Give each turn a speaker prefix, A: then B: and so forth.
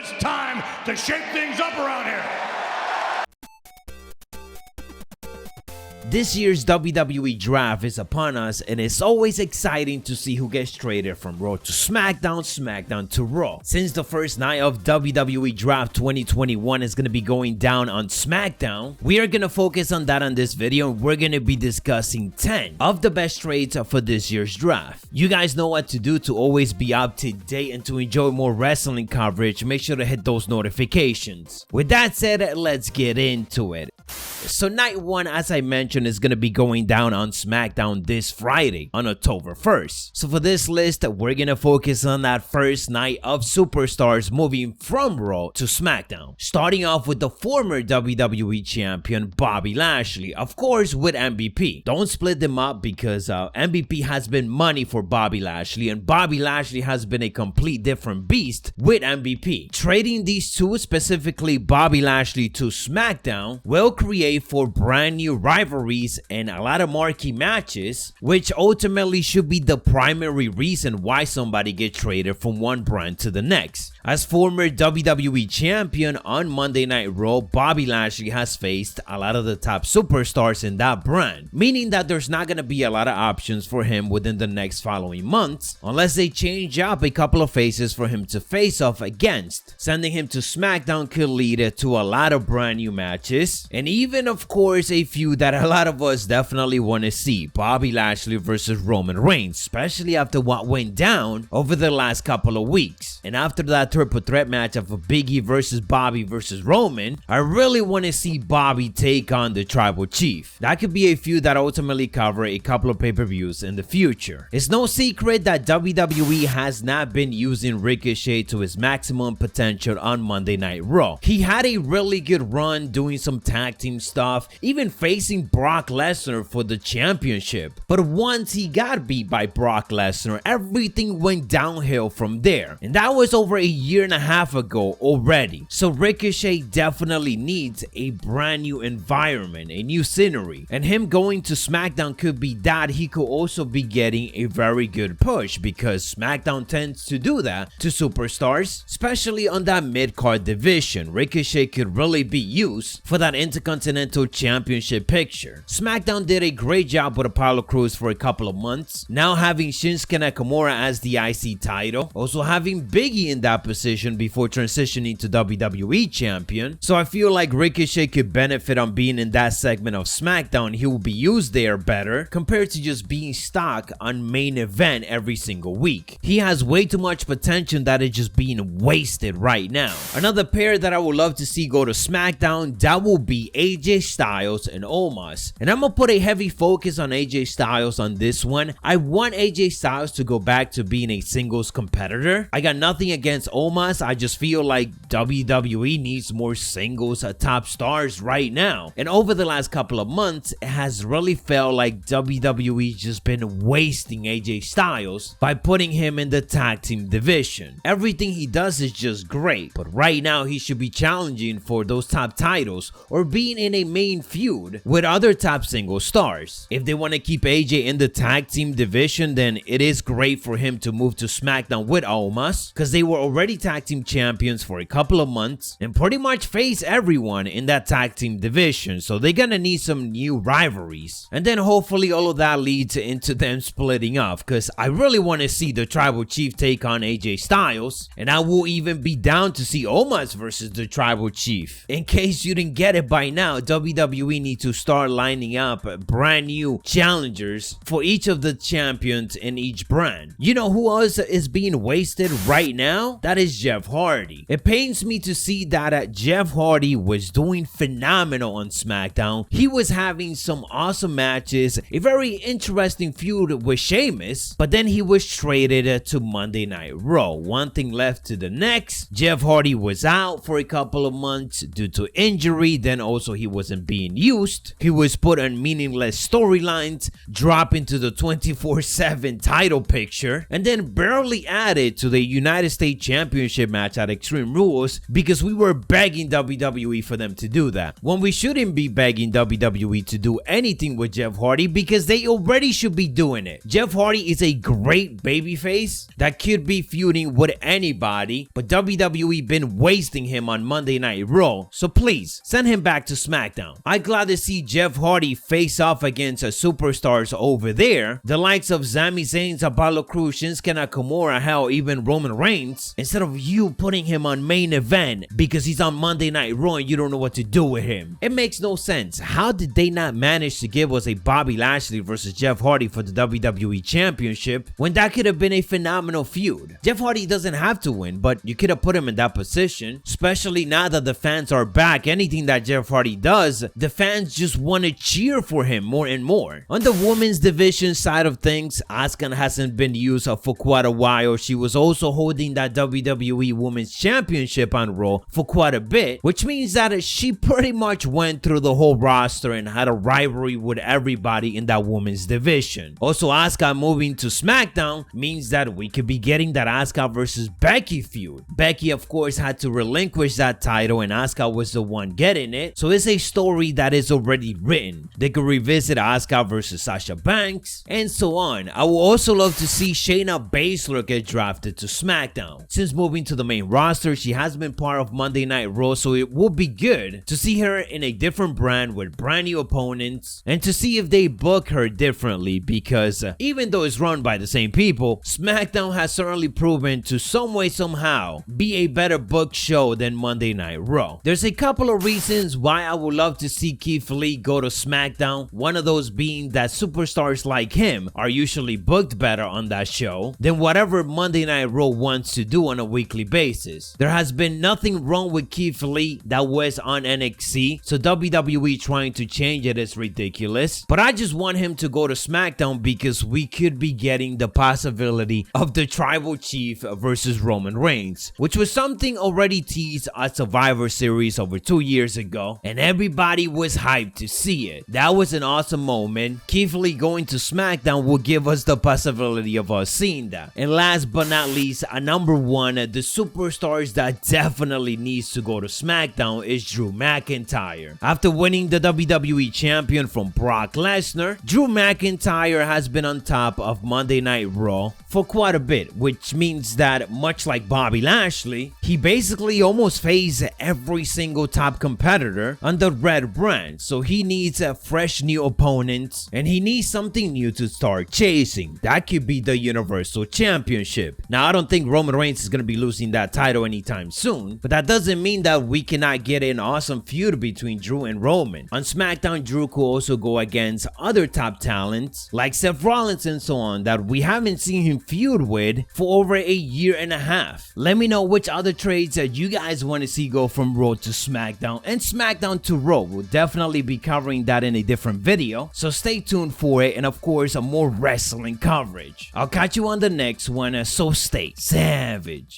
A: it's time to shake things up around here.
B: This year's WWE Draft is upon us, and it's always exciting to see who gets traded from Raw to SmackDown, SmackDown to Raw. Since the first night of WWE Draft 2021 is going to be going down on SmackDown, we are going to focus on that on this video, and we're going to be discussing 10 of the best trades for this year's draft. You guys know what to do to always be up to date and to enjoy more wrestling coverage. Make sure to hit those notifications. With that said, let's get into it. So night 1, as I mentioned, is going to be going down on SmackDown this Friday on October 1st. So for this list, we're going to focus on that first night of superstars moving from Raw to SmackDown. Starting off with the former WWE Champion Bobby Lashley, of course with MVP. Don't split them up because MVP has been money for Bobby Lashley, and Bobby Lashley has been a complete different beast with MVP. Trading these two, specifically Bobby Lashley to SmackDown, will create for brand new rivalries and a lot of marquee matches, which ultimately should be the primary reason why somebody gets traded from one brand to the next. As former WWE Champion on Monday Night Raw, Bobby Lashley has faced a lot of the top superstars in that brand, meaning that there's not going to be a lot of options for him within the next following months, unless they change up a couple of faces for him to face off against. Sending him to SmackDown could lead to a lot of brand new matches, and even of course a few that a lot of us definitely want to see: Bobby Lashley versus Roman Reigns, especially after what went down over the last couple of weeks. And after that triple threat match of Big E versus Bobby versus Roman, I really want to see Bobby take on the Tribal Chief. That could be a feud that ultimately cover a couple of pay-per-views in the future. It's no secret that WWE has not been using Ricochet to his maximum potential on Monday Night Raw. He had a really good run doing some tag team stuff, even facing Brock Lesnar for the championship. But once he got beat by Brock Lesnar, everything went downhill from there. And that was over a year and a half ago already. So Ricochet definitely needs a brand new environment, a new scenery. And him going to SmackDown could be that. He could also be getting a very good push, because SmackDown tends to do that to superstars, especially on that mid-card division. Ricochet could really be used for that Intercontinental Championship picture. SmackDown did a great job with Apollo Crews for a couple of months, now having Shinsuke Nakamura as the IC title, also having Big E in that position before transitioning to WWE Champion. So I feel like Ricochet could benefit on being in that segment of SmackDown. He will be used there better compared to just being stuck on main event every single week. He has way too much potential that is just being wasted right now. Another pair that I would love to see go to SmackDown, that will be AJ Styles and Omas. And I'm gonna put a heavy focus on AJ Styles on this one. I want AJ Styles to go back to being a singles competitor. I got nothing against Omas. I just feel like WWE needs more singles top stars right now. And over the last couple of months, it has really felt like WWE just been wasting AJ Styles by putting him in the tag team division. Everything he does is just great, but right now he should be challenging for those top titles or being in a main feud with other top single stars. If they want to keep AJ in the tag team division, then it is great for him to move to SmackDown with Omas, because they were already tag team champions for a couple of months and pretty much face everyone in that tag team division, so they're gonna need some new rivalries. And then hopefully all of that leads into them splitting up, because I really want to see the Tribal Chief take on AJ Styles, and I will even be down to see Omas versus the Tribal Chief. In case you didn't get it by now, WWE need to start lining up brand new challengers for each of the champions in each brand. You know who else is being wasted right now? That is Jeff Hardy. It pains me to see that Jeff Hardy was doing phenomenal on SmackDown. He was having some awesome matches, a very interesting feud with Sheamus, but then he was traded to Monday Night Raw. One thing left to the next. Jeff Hardy was out for a couple of months due to injury, then also also he wasn't being used. He was put on meaningless storylines, dropped into the 24/7 title picture, and then barely added to the United States Championship match at Extreme Rules because we were begging WWE for them to do that. When we shouldn't be begging WWE to do anything with Jeff Hardy because they already should be doing it. Jeff Hardy is a great babyface that could be feuding with anybody, but WWE been wasting him on Monday Night Raw, so please send him back to SmackDown. I'm glad to see Jeff Hardy face off against superstars over there, the likes of Sami Zayn, Apollo Crews, Shinsuke Nakamura, hell, even Roman Reigns, instead of you putting him on main event because he's on Monday Night Raw and you don't know what to do with him. It makes no sense. How did they not manage to give us a Bobby Lashley versus Jeff Hardy for the WWE Championship when that could have been a phenomenal feud? Jeff Hardy doesn't have to win, but you could have put him in that position, especially now that the fans are back. Anything that Jeff Hardy does, the fans just want to cheer for him more and more. On the women's division side of things, Asuka hasn't been used for quite a while. She was also holding that WWE Women's Championship on Raw for quite a bit, which means that she pretty much went through the whole roster and had a rivalry with everybody in that women's division. Also, Asuka moving to SmackDown means that we could be getting that Asuka versus Becky feud. Becky, of course, had to relinquish that title and Asuka was the one getting it, so it's a story that is already written. They could revisit Asuka versus Sasha Banks and so on. I would also love to see Shayna Basler get drafted to SmackDown. Since moving to the main roster, she has been part of Monday Night Raw, so it would be good to see her in a different brand with brand new opponents and to see if they book her differently because even though it's run by the same people, SmackDown has certainly proven to some way somehow be a better booked show than Monday Night Raw. There's a couple of reasons why I would love to see Keith Lee go to SmackDown, one of those being that superstars like him are usually booked better on that show than whatever Monday Night Raw wants to do on a weekly basis. There has been nothing wrong with Keith Lee that was on NXT, so WWE trying to change it is ridiculous, but I just want him to go to SmackDown because we could be getting the possibility of the Tribal Chief versus Roman Reigns, which was something already teased at Survivor Series over 2 years ago, and everybody was hyped to see it. That was an awesome moment. Keith Lee going to SmackDown will give us the possibility of us seeing that. And last but not least, number one, the superstars that definitely needs to go to SmackDown is Drew McIntyre. After winning the WWE Champion from Brock Lesnar, Drew McIntyre has been on top of Monday Night Raw for quite a bit, which means that much like Bobby Lashley, he basically almost faced every single top competitor on the Red brand, so he needs a fresh new opponent and he needs something new to start chasing. That could be the Universal Championship. Now, I don't think Roman Reigns is going to be losing that title anytime soon, but that doesn't mean that we cannot get an awesome feud between Drew and Roman. On SmackDown, Drew could also go against other top talents like Seth Rollins and so on that we haven't seen him feud with for over a year and a half. Let me know which other trades that you guys want to see go from Raw to SmackDown and SmackDown to Raw. We'll definitely be covering that in a different video, so stay tuned for it, and of course more wrestling coverage. I'll catch you on the next one, so stay savage.